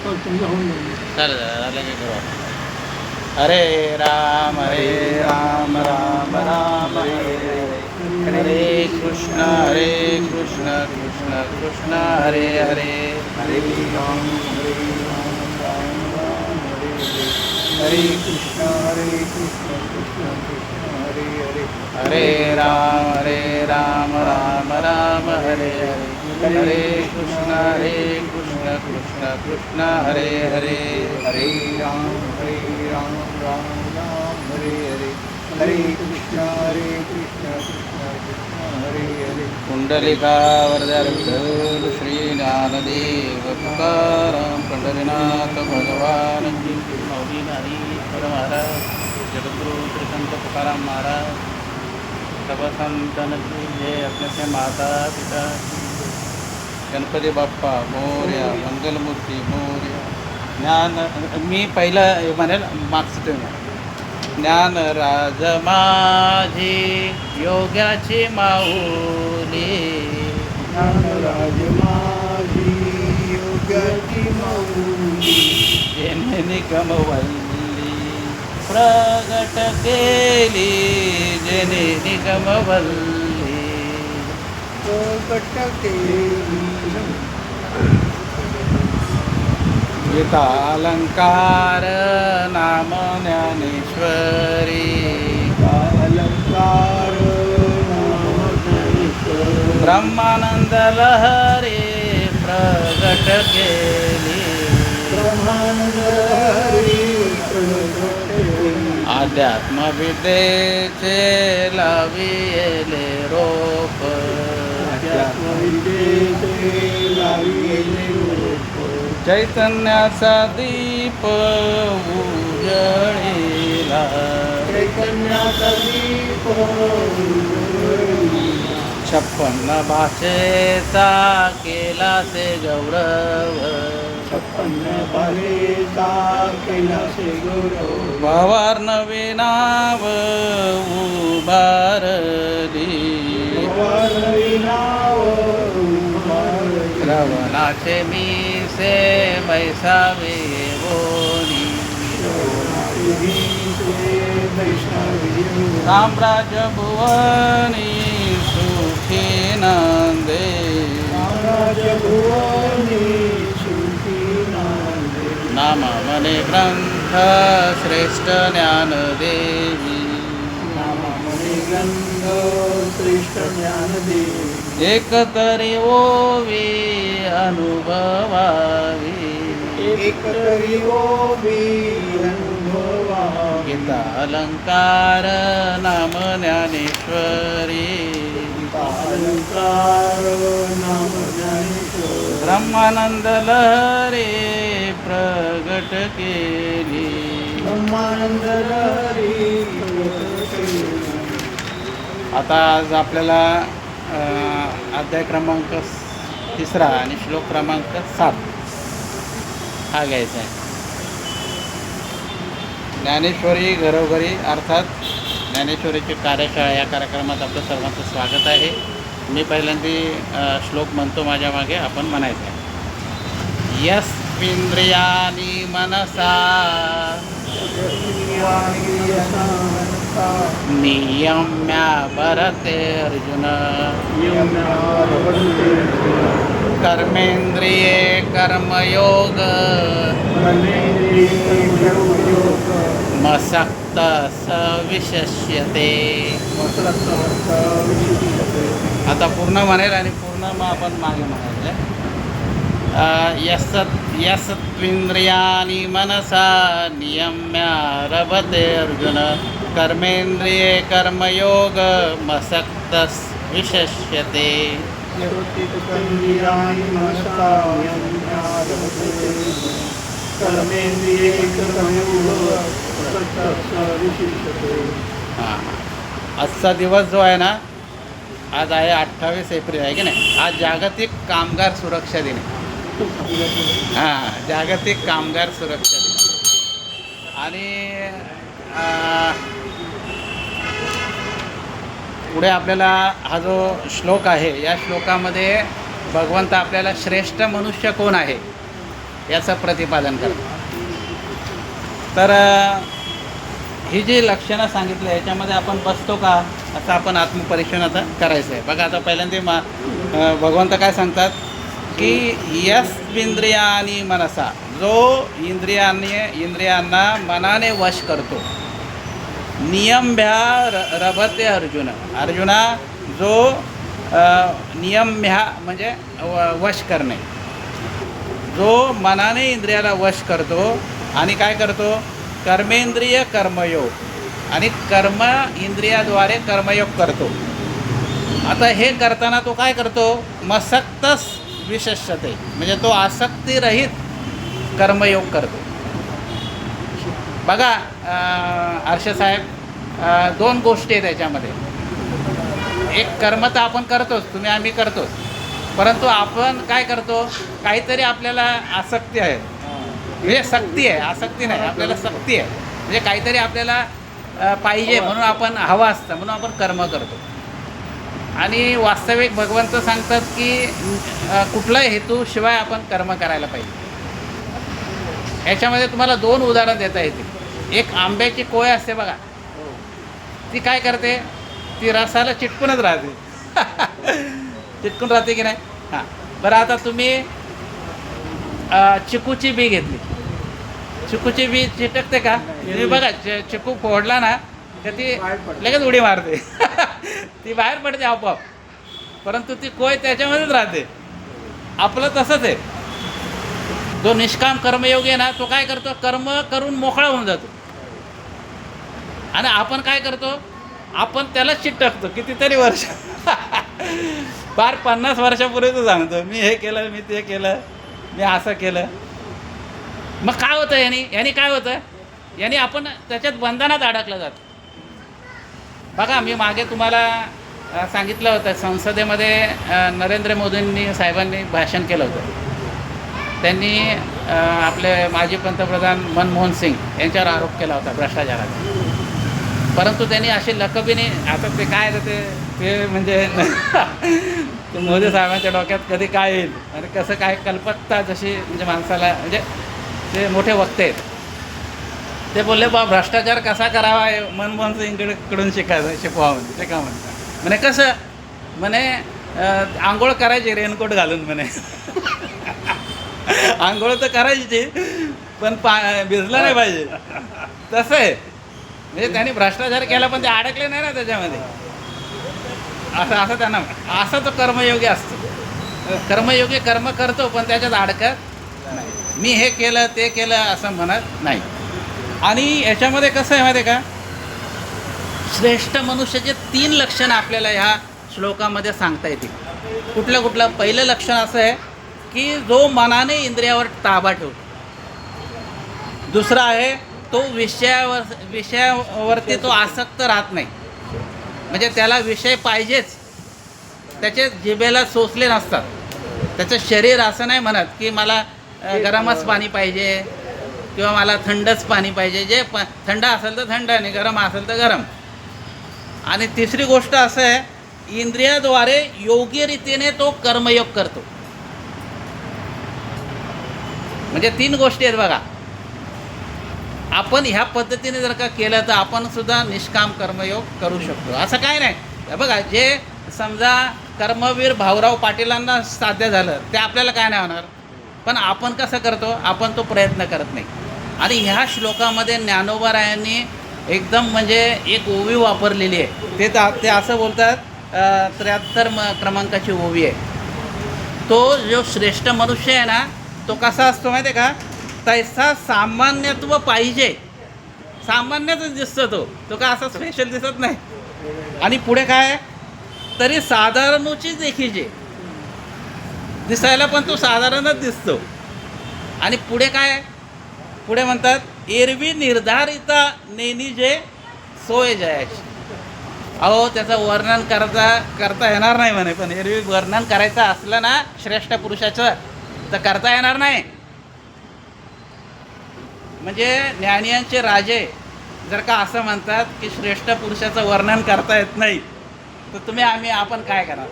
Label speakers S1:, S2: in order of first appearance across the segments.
S1: चालेल झालं की करू आपण. हरे राम राम राम हरे हरे, हरे कृष्ण कृष्ण कृष्ण हरे हरे,
S2: हरे राम राम राम हरे कृष्ण कृष्ण कृष्ण हरे हरे,
S1: हरे राम राम हरे हरे, हरे कृष्ण कृष्ण कृष्ण हरे हरे.
S2: हरे राम राम राम हरे हरे, हरे कृष्ण कृष्ण कृष्ण हरे हरे.
S1: कुंडलिका वरदर विठ्ठल श्री ज्ञानदेव तुकाराम पंढरीनाथ भगवान की, माऊली ज्ञानेश्वर महाराज, जगद्गुरु श्री संत तुकाराम महाराज, सब संतन की जय. अपने से माता पिता, गणपती बाप्पा मोरया, मंगलमूर्ती मोरया. ज्ञान मी पहिलं म्हणेल, मागचं तुम्ही म्हणा. ज्ञान राज माझी योग्याची माऊली,
S2: ज्ञानराज माझी योग्याची माऊली,
S1: जेणे निगमवल्ली प्रगट केली, जेणे निगमवल्ली.
S2: प्रकट केली.
S1: गीता अलंकार नाम ज्ञानेश्वरी,
S2: अलंकार नाम ज्ञानेश्वरी,
S1: ब्रह्मानंद लहरी प्रगट केली,
S2: ब्रह्मानंद हरी प्रगट केली.
S1: अध्यात्म विद्येचे लाविले रोप,
S2: अध्यात्मविद्येचे लाविले रूप,
S1: चैतन्याचा दीप उजळीला,
S2: चैतन्याचा दीप उजळीला.
S1: 56 भाषेचा केला से गौरव,
S2: 56 भाषेचा कैलासे गौरव,
S1: पवार नवे नाव उभारली,
S2: भवानी नाव उभारली.
S1: श्रवणाचे मी से बैसावे बोनी, साम्राज्य भुवनी सुखी नंदे, नाम मने ग्रंथ श्रेष्ठ ज्ञान देवी,
S2: श्रेष्ठ ज्ञान देवी.
S1: एक तरी ओवी अनुभवावी,
S2: एकतरी ओवी अनुभवावी.
S1: गीता अलंकार नाम ज्ञानेश्वरी,
S2: अलंकार नाम ज्ञानेश्वर,
S1: ब्रह्मानंद लहरी प्रगट केली.
S2: ब्रह्मानंद हरी.
S1: आता आज आपल्याला अध्याय क्रमांक 3 आणि श्लोक क्रमांक 7 हा घ्यायचा आहे. ज्ञानेश्वरी घरोघरी, अर्थात ज्ञानेश्वरीची कार्यशाळा या कार्यक्रमात आपलं सर्वांचं स्वागत आहे. मी पहिल्यांदा श्लोक म्हणतो, माझ्या मागे आपण म्हणायचं आहे. यस्मिंद्रियाणि मनसा नियम्य भरते अर्जुन, कर्मेंद्रिये कर्मयोग, मसक्त स विशस्यते. आता पूर्ण म्हणेल आणि पूर्ण मग आपण मागे म्हणायचं. यस्त्विंद्रियाणि मनसा नियम्य रभते अर्जुन, कर्मेंद्रिये कर्मयोग मसक्तस् विशस्यते. आजचा दिवस जो आहे ना, आज आहे 28 एप्रिल आहे की नाही. आज जागतिक कामगार सुरक्षा दिन आहे. जागतिक कामगार सुरक्षा दिन. आणि पुढे आपल्याला हा जो श्लोक आहे, या श्लोकामध्ये भगवंत आपल्याला श्रेष्ठ मनुष्य कोण आहे याचं प्रतिपादन करतो. तर ही जी लक्षणं सांगितली याच्यामध्ये आपण बसतो का असं आपण आत्मपरीक्षण आता करायचं आहे. बघा आता पहिल्यांदा भगवंत काय सांगतात की यस्विंद्रिया आणि मनसा, जो इंद्रियांना मनाने वश करतो, नियम्भ्या रभते अर्जुना, जो नियम्भ्या म्हणजे वश करणे, जो मनाने इंद्रियाला वश करतो आणि काय करतो, कर्मेंद्रिय कर्मयोग आणि कर्म इंद्रियाद्वारे कर्मयोग करतो. आता हे करताना तो काय करतो, मसक्तस विशेषते, म्हणजे तो आसक्तीरहित कर्मयोग करतो. बघा हर्षसाहेब, दोन गोष्टी आहेत त्याच्यामध्ये. एक कर्म तर आपण करतोच, तुम्ही आम्ही करतोच, परंतु आपण काय करतो, काहीतरी आपल्याला आसक्ती आहे, म्हणजे सक्ती आहे, आसक्ती नाही, आपल्याला सक्ती आहे, म्हणजे काहीतरी आपल्याला पाहिजे म्हणून आपण हवं असतं म्हणून आपण कर्म करतो. आणि वास्तविक भगवंत सांगतात की कुठल्याही हेतूशिवाय आपण कर्म करायला पाहिजे. याच्यामध्ये तुम्हाला दोन उदाहरण देता येतील. एक आंब्याची कोय असते बघा, ती काय करते, ती रसाला चिटकूनच राहते चिटकून राहते की नाही. हां, बरं आता तुम्ही चिकूची बी घेतली, चिकूची बी चिटकते का? तुम्ही बघा चिकू फोडला ना तर ती लगेच उडी मारते ती बाहेर पडते आपोआप, परंतु ती कोय त्याच्यामध्येच राहते. आपलं तसंच आहे. जो निष्काम कर्मयोगी आहे ना, तो काय करतो, कर्म करून मोकळा होऊन जातो. आणि आपण काय करतो, आपण त्याला चिटकतो कितीतरी वर्ष फार 50 वर्षापूर्वीच सांगतो, मी हे केलं, मी ते केलं, मी असं केलं. मग काय होतं याने काय होतं, याने आपण त्याच्यात बंधनात अडकलं जातं. बघा मी मागे तुम्हाला सांगितलं होतं, संसदेमध्ये नरेंद्र मोदींनी साहेबांनी भाषण केलं होतं. त्यांनी आपले माजी पंतप्रधान मनमोहन सिंग यांच्यावर आरोप केला होता भ्रष्टाचाराचा. परंतु त्यांनी अशी लकबीने, आता ते काय ते म्हणजे ते मोदी साहेबांच्या डोक्यात कधी काय येईल आणि कसं काय कल्पकता जशी म्हणजे माणसाला, म्हणजे ते मोठे वक्ते आहेत. ते बोलले बा भ्रष्टाचार कसा करावा मनमोहन सिंगकडून शिकवा म्हणजे. ते का म्हणतात म्हणे, कसं म्हणे, आंघोळ करायची रेनकोट घालून म्हणे आंघोळ तर करायची पण भिजलं नाही पाहिजे, तसं आहे. म्हणजे त्यांनी भ्रष्टाचार केला पण ते अडकले नाही ना त्याच्यामध्ये. असं त्यांना, असा तो कर्मयोगी असतो. कर्मयोगी कर्म करतो पण त्याच्यात अडकत नाही. मी हे केलं ते केलं असं म्हणत नाही. आणि याच्यामध्ये कसं आहे माहिती आहे का, श्रेष्ठ मनुष्याचे 3 लक्षणं आपल्याला ह्या श्लोकामध्ये सांगता येतील. कुठलं पहिलं लक्षण असं आहे की जो मनाने इंद्रियावर ताबा ठेवतो. दुसरा आहे तो विषयावरती तो आसक्त राहत नाही, म्हणजे त्याला विषय पाहिजेच, त्याचे जिभेला सोसले नसतात. त्याचं शरीर असं नाही म्हणत की मला गरमच पाणी पाहिजे किंवा मला थंडच पाणी पाहिजे. जे थंड असेल तर थंड आणि गरम असेल तर गरम. आणि तिसरी गोष्ट असं आहे, इंद्रियाद्वारे योग्य रीतीने तो कर्मयोग करतो. म्हणजे 3 गोष्टी आहेत बघा. आपण ह्या पद्धतीने जर का केलं तर आपण सुद्धा निष्काम कर्मयोग करू शकतो. असं काय नाही बघा, जे समजा कर्मवीर भाऊराव पाटीलांना साध्य झालं ते आपल्याला काय नाही होणार, पण आपण कसं करतो, आपण तो प्रयत्न करत नाही. आणि ह्या श्लोकामध्ये ज्ञानोबारायांनी एकदम म्हणजे एक ओवी वापरलेली आहे. ते असं बोलतात, 73 क्रमांकाची ओवी आहे. तो जो श्रेष्ठ मनुष्य आहे ना, तो कसा असतो माहिती आहे का, तैसा सामान्यत्व पाहिजे, सामान्यच दिसतो तो का असा स्पेशल दिसत नाही. आणि पुढे काय, तरी साधारणची देखील दिसायला पण तो साधारणच दिसतो. आणि पुढे काय, पुढे म्हणतात, एरवी निर्धारिता नेनी जे सोय जयाची. अहो त्याचं वर्णन करता येणार नाही म्हणे, पण एरवी वर्णन करायचं असलं ना श्रेष्ठ पुरुषाचं तर करता येणार नाही. म्हणजे ज्ञानियांचे राजे जर का असं म्हणतात की श्रेष्ठ पुरुषाचं वर्णन करता येत नाही, तर तुम्ही आपण काय करणार.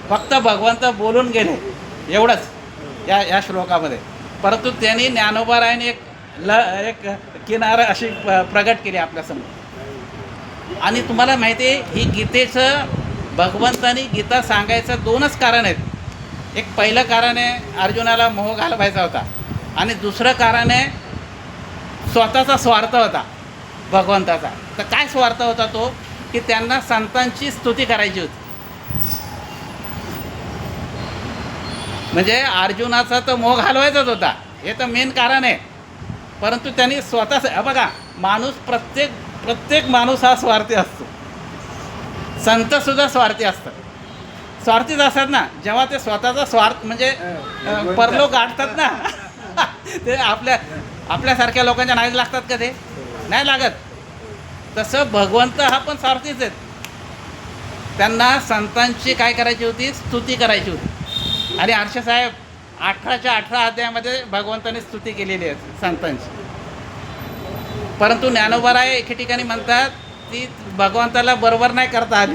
S1: फक्त भगवंत बोलून गेले एवढंच या श्लोकामध्ये. परंतु त्यांनी ज्ञानोबारायाने एक किनार अशी प्रगट केली आपल्यासमोर. आणि तुम्हाला माहिती आहे, ही गीतेचं भगवंतानी गीता सांगायचं दोनच कारण आहेत. एक पहिलं कारण आहे अर्जुनाला मोह घालवायचा होता, आणि दुसरं कारण आहे स्वतःचा स्वार्थ होता भगवंताचा. तर काय स्वार्थ होता तो, की त्यांना संतांची स्तुती करायची होती. म्हणजे अर्जुनाचा तर मोह घालवायचाच होता, हे तर मेन कारण आहे. परंतु त्यांनी स्वतः बघा, माणूस प्रत्येक माणूस हा स्वार्थी असतो. संतसुद्धा स्वार्थी असतात, स्वार्थीच असतात ना. जेव्हा ते स्वतःचा स्वार्थ म्हणजे परलोक गाठतात ना ते आपल्यासारख्या लोकांच्या नाहीच लागतात का? ते नाही लागत. तसं भगवंत हा पण स्वार्थीच आहेत. त्यांना संतांची काय करायची होती? स्तुती करायची होती. आणि आरशे साहेब 18च्या 18 अध्यायामध्ये भगवंतांनी स्तुती केलेली आहे संतांची. परंतु ज्ञानोबाराय एके ठिकाणी म्हणतात ती भगवंताला बरोबर नाही करता आली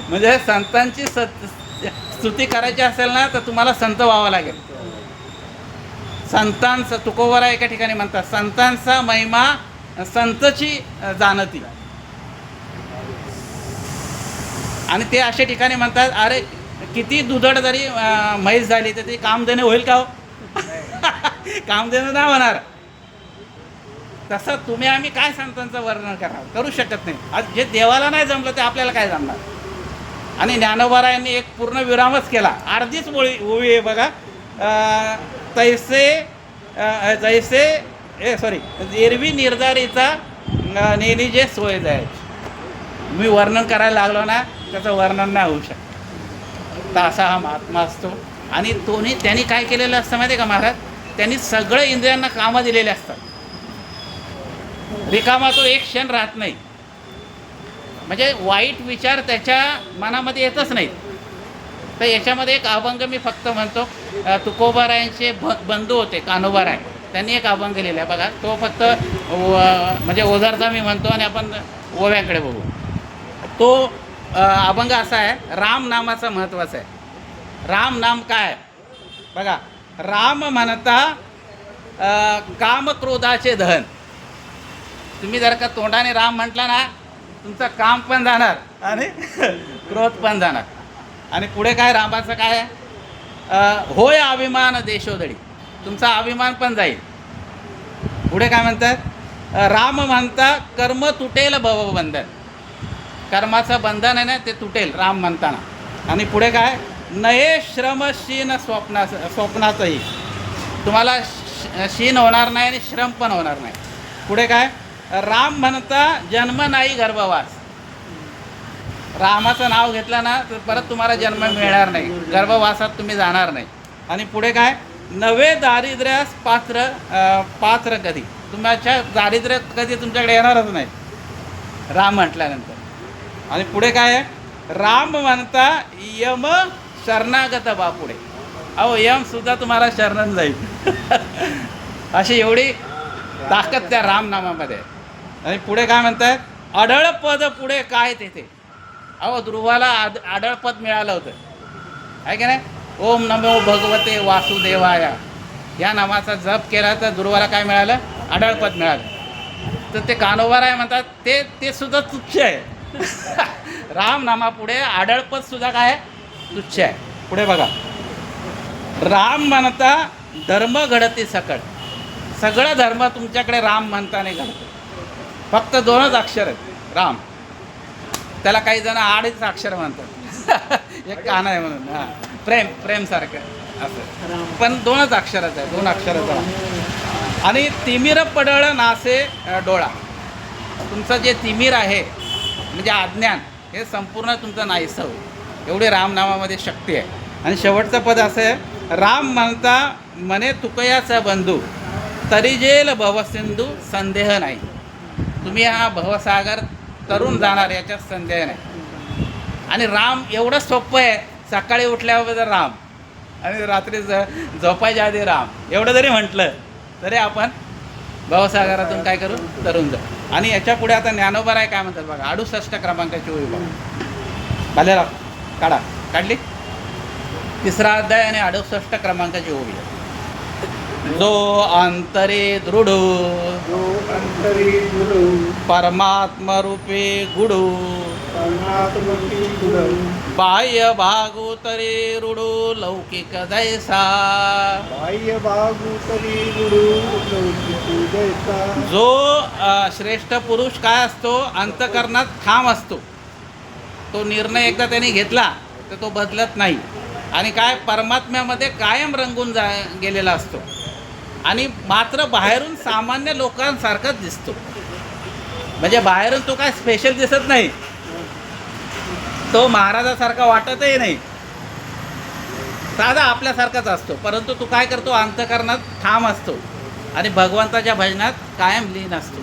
S1: म्हणजे संतांची स्तुती करायची असेल ना, तर तुम्हाला संत व्हावं लागेल. संतांचा तुकोबराय एका ठिकाणी म्हणतात, संतांचा महिमा संतची जाणती. आणि ते अशा ठिकाणी म्हणतात, अरे किती दुधड जरी म्हैस झाली तर ती कामधेनू होईल का हो? कामधेनू नाही होणार. तसं तुम्ही आम्ही काय संतांचं वर्णन करू शकत नाही. आज जे देवाला नाही जमलं ते आपल्याला काय जमणार. आणि ज्ञानोबारायांनी एक पूर्ण विरामच केला. अर्धीच ओवी आहे बघा, एरवी निर्धारीचा नेणी जे सोय जायची. मी वर्णन करायला लागलो ना, त्याचं वर्णन नाही होऊ शकत. तर असा हा महात्मा असतो. आणि त्यांनी काय केलेलं असतं माहिती आहे का महाराज? त्यांनी सगळे इंद्रियांना कामं दिलेले असतात. रिकामा तो एक क्षण राहत नाही. म्हणजे वाईट विचार त्याच्या मनामध्ये येतच नाहीत. तर याच्यामध्ये एक अभंग मी फक्त म्हणतो. तुकोबारायांचे बंधू होते कान्होबाराय, त्यांनी एक अभंग लिहिला आहे बघा. तो फक्त म्हणजे ओझरचा मी म्हणतो, आणि आपण ओव्याकडे बघू. तो अभंग असा आहे, राम नामाचं महत्त्वाचं आहे. राम नाम काय बघा. राम म्हणता काम क्रोधाचे दहन. तुम्ही जर का तोंडाने राम म्हटला ना, तुमचं काम पण जाणार आणि क्रोध पण जाणार. आणि पुढे काय रामाचं काय आहे? होय अभिमान देशोधडी. तुमचा अभिमान पण जाईल. पुढे काय म्हणतात? राम म्हणता कर्म तुटेल भवबंधन. कर्माचं बंधन आहे ना, ते तुटेल राम म्हणताना. आणि पुढे काय? नये श्रम शीन स्वप्नाचंही. तुम्हाला शीन होणार नाही आणि श्रम पण होणार नाही. पुढे काय? राम म्हणता जन्म नाही गर्भवास. रामाचं नाव घेतलं ना, तर परत तुम्हाला जन्म मिळणार नाही, गर्भवासात तुम्ही जाणार नाही. आणि पुढे काय? नवे दारिद्र्यास पात्र कधी. तुमच्या दारिद्र्य कधी तुमच्याकडे येणारच नाही राम म्हटल्यानंतर. आणि पुढे काय आहे? राम म्हणता यम शरणागत बापुढे. अहो यमसुद्धा तुम्हाला शरण जाईल अशी एवढी ताकद त्या रामनामामध्ये. आणि पुढे काय म्हणतात? अढळ पद पुढे काय तेथे. अहो ध्रुवाला अढळ पद मिळालं होतं, आहे की नाही? ओम नमो भगवते वासुदेवाया या नामाचा जप केला तर ध्रुवाला काय मिळालं? अढळ पद मिळालं. तर ते कान्होबाराय म्हणतात ते सुद्धा तुच्छ आहे राम नामापुढे अढळ पद सुद्धा काय तुच्छ आहे. पुढे बघा, राम म्हणता धर्म घडते सकळ. सगळं धर्म तुमच्याकडे राम म्हणताने घडतं. फक्त 2च अक्षर आहेत राम. त्याला काही जण 8च अक्षर म्हणतात एक काना आहे म्हणून. हां, प्रेमसारखं असं, पण 2च अक्षराचं आहे, 2 अक्षराचं. आणि तिमिर पडळ नासे डोळा. तुमचं जे तिमिर आहे म्हणजे अज्ञान, हे संपूर्ण तुमचं नाहीसं होईल, एवढी रामनामामध्ये शक्ती आहे. आणि शेवटचं पद असं आहे, राम म्हणता मने तुकयाचा बंधू तरी जेल भवसिंधू संदेह नाही. तुम्ही हा भवसागर तरुण जाणार याच्यात संदेह नाही. आणि राम एवढं सोपं आहे, सकाळी उठल्यावर राम आणि रात्री झोपायच्या आधी राम, एवढं जरी म्हटलं तरी आपण भवसागरातून काय करू? तरुण जाऊ. आणि याच्या पुढे आता ज्ञानोबाराय काय म्हणतात बघा, 68 क्रमांकाची ओवी बघा. भालेराव काढली. 3रा अध्याय आणि 68 क्रमांकाची ओवी आहे. जो अंतरे दृढ
S2: जो अंतरी गुरु
S1: परमात्मा रूपे गुडू
S2: परमात्मकी गुरु
S1: बाह्य भागोतरे रूढो लौकिक दैसा
S2: बाह्य भागुतरी गुरु लौकिक जैसा
S1: जो श्रेष्ठ पुरुष काय असतो, अंतकरणात ठाम असतो. तो निर्णय एकदा त्यांनी घेतला तर तो बदलत नाही आणि काय परमात्म्यामध्ये कायम रंगून गेलेला असतो आणि मात्र बाहेरून सामान्य लोकांसारखाच दिसतो. म्हणजे बाहेरून तो काय स्पेशल दिसत नाही, तो महाराजासारखा वाटतही नाही, साधा आपल्यासारखाच असतो. परंतु तो काय करतो, अंतकरणात ठाम असतो आणि भगवंताच्या भजनात कायम लीन असतो.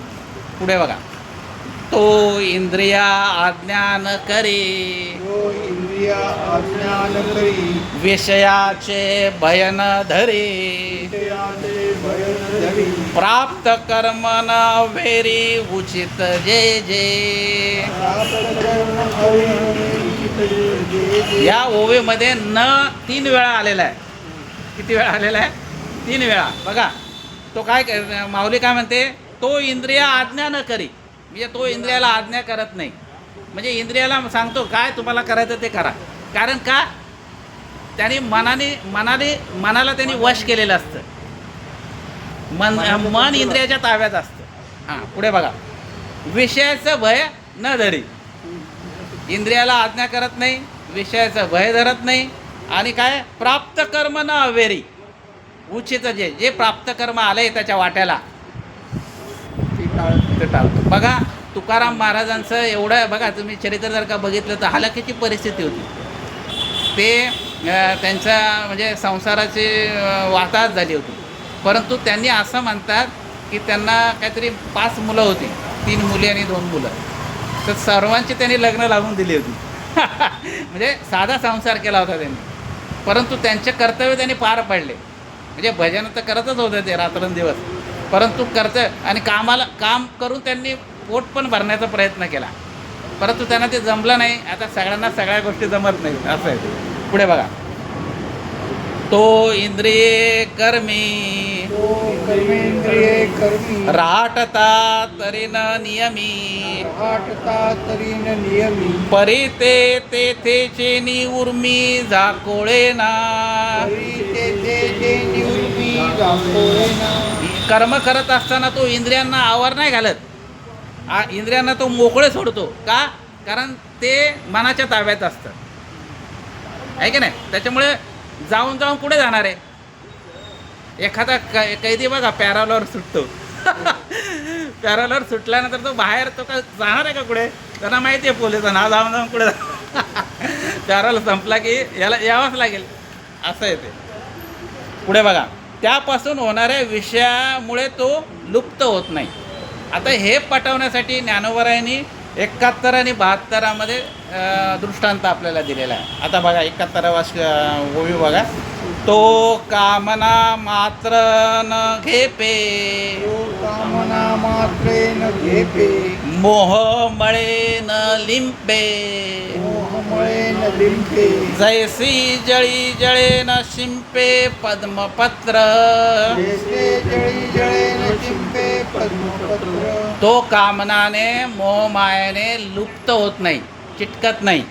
S1: पुढे बघा, तो इंद्रिया आज्ञा न करे
S2: जो इंद्रिया अज्ञान करी
S1: विषयाचे भयन धरे
S2: विषयाचे भयन धरी
S1: प्राप्त कर्म न वेरी उचित जे जे.
S2: प्राप्त कर्म अविरहित जे जे.
S1: या ओवेमध्ये न 3 वेळा आलेला आहे. किती वेळा आलेला आहे? 3 वेळा. बघा तो काय माऊली काय म्हणते, तो इंद्रिया आज्ञा न करी, म्हणजे तो इंद्रियाला आज्ञा करत नाही. म्हणजे इंद्रियाला सांगतो काय तुम्हाला करायचं ते करा. कारण का, त्याने मनाला त्यांनी वश केलेलं असतं. मन इंद्रियाच्या ताब्यात असतं. हां, पुढे बघा, विषयाचं भय न धरी, इंद्रियाला आज्ञा करत नाही, विषयाचं भय धरत नाही आणि काय प्राप्त कर्म न अवेरी उचित जे प्राप्त कर्म आले त्याच्या वाट्याला ते टाळतो. बघा तुकाराम महाराजांचं एवढं बघा, तुम्ही चरित्र जर का बघितलं तर हलाखीची परिस्थिती होती. ते त्यांचा म्हणजे संसाराची वाताहत झाली होती. परंतु त्यांनी असं म्हणतात की त्यांना काहीतरी 5 मुलं होती, 3 मुली आणि 2 मुलं. तर सर्वांची त्यांनी लग्न लावून दिली होती. म्हणजे साधा संसार केला होता त्यांनी, परंतु त्यांचे कर्तव्य त्यांनी पार पाडले. म्हणजे भजन तर करतच होते ते रात्रंदिवस, परंतु आणि काम करून त्यांनी पोट पण भरण्याचा प्रयत्न केला, परंतु त्यांना ते जमलं नाही. आता सगळ्यांना सगळ्या गोष्टी जमत नाही, असं आहे ते. पुढे बघा, तो इंद्रिये कर्मी
S2: तो कर्मेंद्रिये कर्मी
S1: राहटता तरी न नियमी
S2: राहटता तरी न नियमी
S1: परिते तेथेचे निउर्मी जाकोळेना.
S2: तरी ते निवृत्ती दाखवलेना.
S1: कर्म करत असताना तो इंद्रियांना आवर नाही घालत, इंद्रियांना तो मोकळे सोडतो. का? कारण ते मनाच्या ताब्यात असतं, आहे की नाही. त्याच्यामुळे जाऊन कुठे जाणार आहे. एखादा कैदी बघा पॅरालवर सुटतो. पॅरालवर सुटल्यानंतर तो बाहेर तो काय जाणार आहे का कुठे, त्यांना माहिती आहे पोलिसांना जाऊन कुठे पॅराल संपला की याला यावंच लागेल, असं आहे ते. पुढे बघा, त्यापासून होणाऱ्या विषयामुळे तो लुप्त होत नाही. आता हे पटवण्यासाठी ज्ञानोबरायांनी 71 आणि 72 दृष्टांत आपल्याला दिलेला आहे. आता बघा 71 ओवी बघा, तो कामना मात्र न घेपे
S2: तो कामना मात्रे न घेपे
S1: मोहमळे न लिंपे
S2: मोहमळे न लिंपे
S1: जैसी जळी जळे न शिंपे पद्मपत्र.
S2: जैसे जळी जळे न चिंपे पद्मपत्र.
S1: तो कामनाने मोहमायाने लुप्त होत नाही, चिटकत नाही.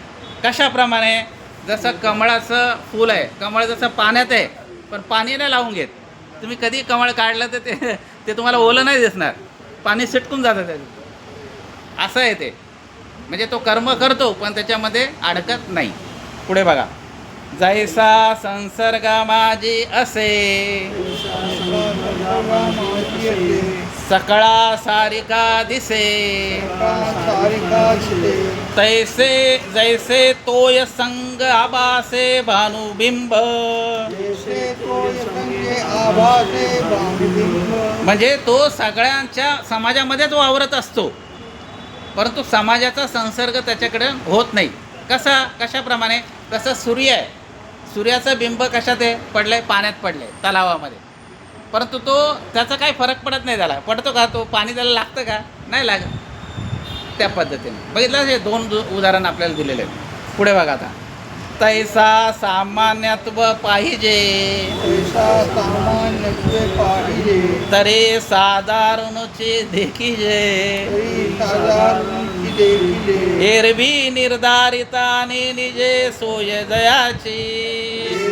S1: कशाप्रमाणे, जसं कमळाचं फूल आहे, कमळ जसं पाण्यात आहे पण पाणी नाही लावून घेत. तुम्ही कधी कमळ काढलं तर ते तुम्हाला ओलं नाही दिसणार, पाणी सिटकून जातं त्याचं, असं आहे ते. म्हणजे तो कर्म करतो पण त्याच्यामध्ये अडकत नाही. पुढे बघा, जैसा संसर्ग माझी असे सकळा सारिका दिसे तैसे जैसे तोय संग आभासे भानुबिंब. म्हणजे तो सगळ्यांच्या समाजामध्ये तो वावरत असतो, परंतु समाजाचा संसर्ग त्याच्याकडे होत नाही. कशाप्रमाणे, तसं सूर्य आहे, सूर्याचं बिंब कशात आहे पडलंय, पाण्यात पडलंय तलावामध्ये, परंतु तो त्याचा काही फरक पडत नाही. त्याला पडतो का, तो पाणी त्याला लागतं का, नाही लागत. त्या पद्धतीने बघितलं, हे 2 उदाहरण आपल्याला दिलेले आहेत. पुढे बघा, आता तैसा सामान्यत्व पाहिजे
S2: ऐसा सामान्यत्व पाहिजे
S1: तरी साधारणचे देखीजे
S2: तरी साधारणची देखील
S1: एरवी निर्धारिताने निजे सोय जयाची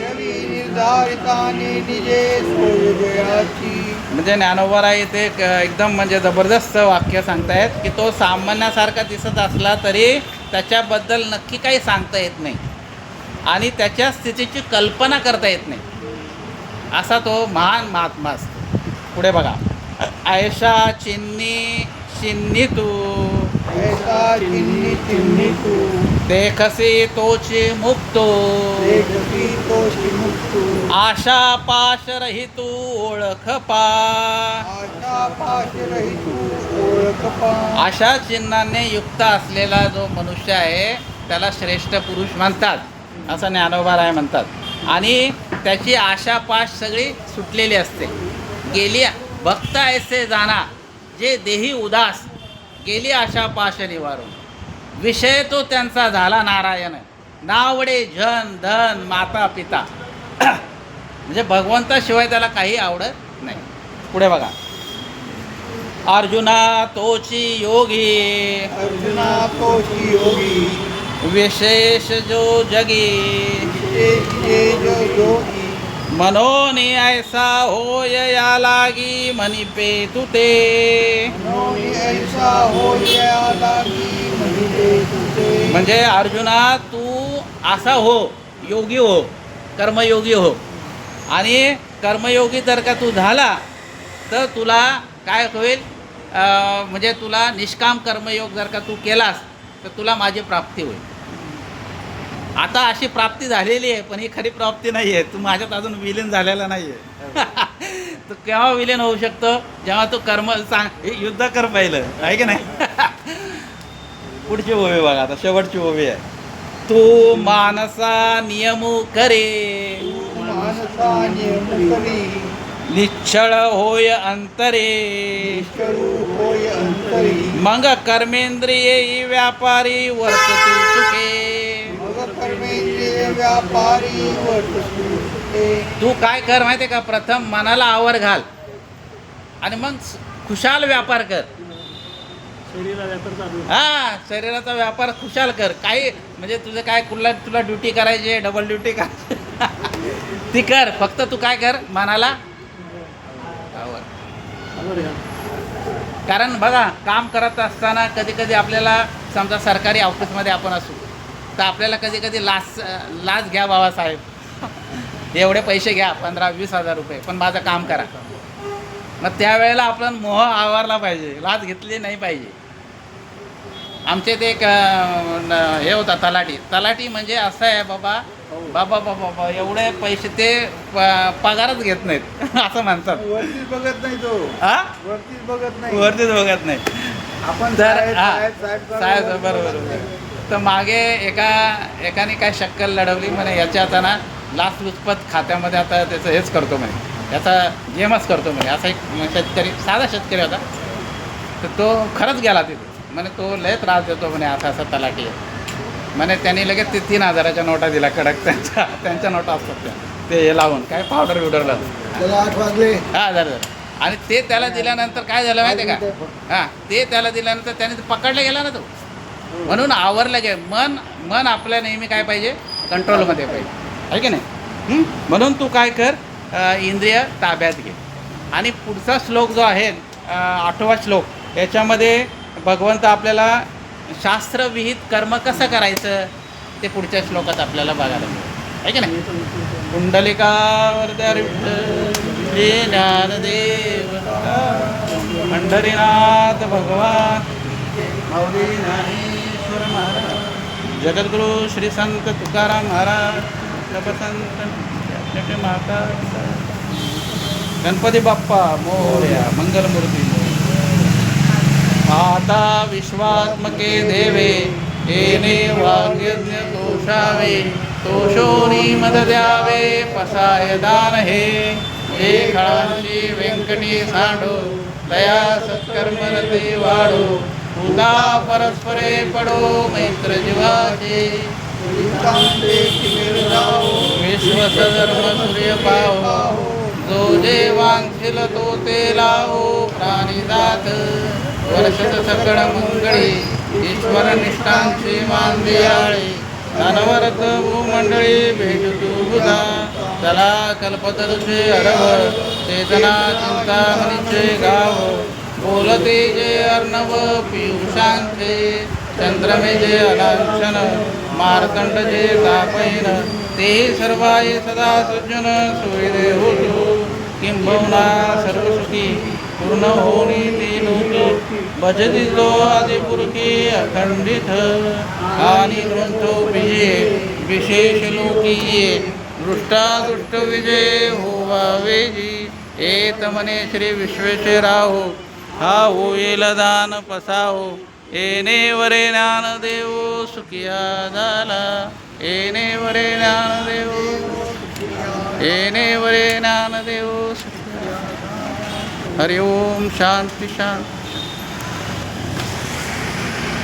S2: रवी निर्धारिताने निजे सोय जयाची.
S1: म्हणजे ज्ञानोबा इथे एकदम म्हणजे जबरदस्त वाक्य सांगतायत की तो सामान्यासारखा दिसत असला तरी त्याच्याबद्दल नक्की काही सांगता येत नाही आणि त्याच्या स्थितीची कल्पना करता येत नाही असा तो महान महात्मा असतो. पुढे बघा ऐशा चिन्नी तू
S2: ऐसा चिन्नी चिन्नी तू
S1: देखसी तोची मुक्तो
S2: देखती तोषी मुक्तू
S1: आशा पाश रहितू ओळख पा.
S2: आशा पाश रहितू ओळख पा.
S1: अशा चिन्हाने युक्त असलेला जो मनुष्य आहे त्याला श्रेष्ठ पुरुष म्हणतात असं ज्ञानोबा राय म्हणतात. आणि त्याची आशापाश सगळी सुटलेली असते. गेली भक्त ऐसे जाना जे देही उदास गेली आशापाश निवारून विषय तो त्यांचा झाला नारायण नावडे जन धन माता पिता. म्हणजे भगवंताशिवाय त्याला काही आवडत नाही. पुढे बघा अर्जुना तोची योगी
S2: अर्जुना तोषी योगी
S1: विशेष जो जगी
S2: जे जो योगी
S1: मनोनी ऐसा होय या लागी मनिपे तुते.
S2: मनोनी ऐसा होया लागी म्हणजे तुझे.
S1: म्हणजे अर्जुना तू असा हो योगी हो कर्मयोगी हो आणि कर्मयोगी जर का तू झाला तर तुला काय होईल म्हणजे तुला निष्काम कर्मयोग जर का तू केलास तर तुला माझी प्राप्ती होईल. आता अशी प्राप्ती झालेली आहे पण ही खरी प्राप्ती नाही आहे. तू माझ्यात अजून विलीन झालेला नाही आहे. तू केव्हा विलीन होऊ शकतो जेव्हा तू कर्म युद्ध कर पाहिलं आहे की नाही. पुढची ओवी बघा आता शेवटची ओवी आहे. तू मानसा नियमू करे
S2: मानसा नियम करी
S1: निश्चळ होय अंतरे
S2: निष्कळू होय अंतरी.
S1: मग कर्मेंद्रिये व्यापारी वर्ततू चुके.
S2: मग कर्मेंद्रिय व्यापारी वर्तते.
S1: तू काय कर माहिती आहे का प्रथम मनाला आवर घाल आणि मग खुशाल व्यापार कर. हा शरीराचा व्यापार खुशाल कर. काही म्हणजे तुझं काय तुला ड्युटी करायची आहे डबल ड्युटी करायची ती कर. फक्त तू काय कर मनाला आवर. कारण बघा काम करत असताना कधी कधी आपल्याला समजा सरकारी ऑफिसमध्ये आपण असू तर आपल्याला कधी कधी लाच घ्या बाबासाहेब एवढे पैसे घ्या 15-20 हजार रुपये पण माझं काम करा. मग त्यावेळेला आपण मोह आवारला पाहिजे लाच घेतली नाही पाहिजे. आमचे ते एक हे होता तलाठी म्हणजे असं आहे बाबा बाबा बाबा बाबा एवढे पैसे ते पगारच घेत नाहीत असं म्हणतात.
S2: वरतीच बघत नाही तो.
S1: हा
S2: वरतीच बघत नाही.
S1: वरतीच बघत नाही.
S2: आपण
S1: तर
S2: साहेब
S1: बरोबर. तर मागे एकाने काय शक्कल लढवली म्हणे याच्या आता ना लाचलुचपत खात्यामध्ये आता त्याचं हेच करतो म्हणे याचा गेमच करतो म्हणे. असा एक शेतकरी साधा शेतकरी होता तर तो खरंच गेला तिथे म्हणे तो लय त्रास देतो म्हणे असा तलाठी आहे म्हणे. त्यांनी लगेच ते 3,000च्या नोटा दिल्या कडक त्यांच्या नोटा असतात ते हे लावून काय पावडर बिवडर लावून
S2: 8 वाजले.
S1: हा झालं. आणि ते त्याला दिल्यानंतर काय झालं माहिती आहे का हां ते त्याला दिल्यानंतर त्याने पकडला गेला ना तो. म्हणून आवरलं गे मन आपल्या नेहमी काय पाहिजे कंट्रोलमध्ये पाहिजे आहे की नाही. म्हणून तू काय कर इंद्रिय ताब्यात घे. आणि पुढचा श्लोक जो आहे 8वा श्लोक याच्यामध्ये भगवंत आपल्याला शास्त्रविहित कर्म कसं करायचं ते पुढच्या श्लोकात आपल्याला बघायला मिळेल आहे की नाही. कुंडलिकावरती श्री ज्ञानदेव पंढरीनाथ भगवान माऊली ज्ञानेश्वर महाराज जगद्गुरु श्री संत तुकाराम महाराज संत माता गणपती बाप्पा मोरया मंगलमूर्ती माता विश्वात्मके देवे येणे वाग्यज्ञ तोषावे तोषोनी मद द्यावे पसाय दान हे खळांची व्यंकटी सांडो दया सत्कर्मरते वाढो उदा परस्परे पडो मैत्र जीवाचे
S2: एकांते किमिराओ
S1: विश्वसधर्म सूर्य पाहो जो जे वांछिल तो ते लावो प्राणीजात वर्षत सकळ मंगळी ईश्वर निष्ठांची मांदियाळी अनवरत भूमंडळी भेटू बुधा चला कल्पतरुचे अरव चेतना चिंतामणीचे गाव बोलते जे अर्णव पियुषांचे चंद्रमे जे अलांछन मार्तंड जे तापैन ते सर्वाय सदा सज्जन सुविदे होतो किंबहुना सर्वसुखी पूर्ण होणी ती लोकी भजती जो आदिपुरुषी अखंडित आणि ग्रंथो विजय विशेष लोकी दृष्टादुष्ट विजय होवावेजी एत मने श्री विश्वेश्वराहो हा होईल दान पसाहो येणे वरे ज्ञानदेव सुखिया झाला येणे वरे ज्ञानदेव येणे वरे ज्ञानदेव सुखिया हरि ओम शांती शांती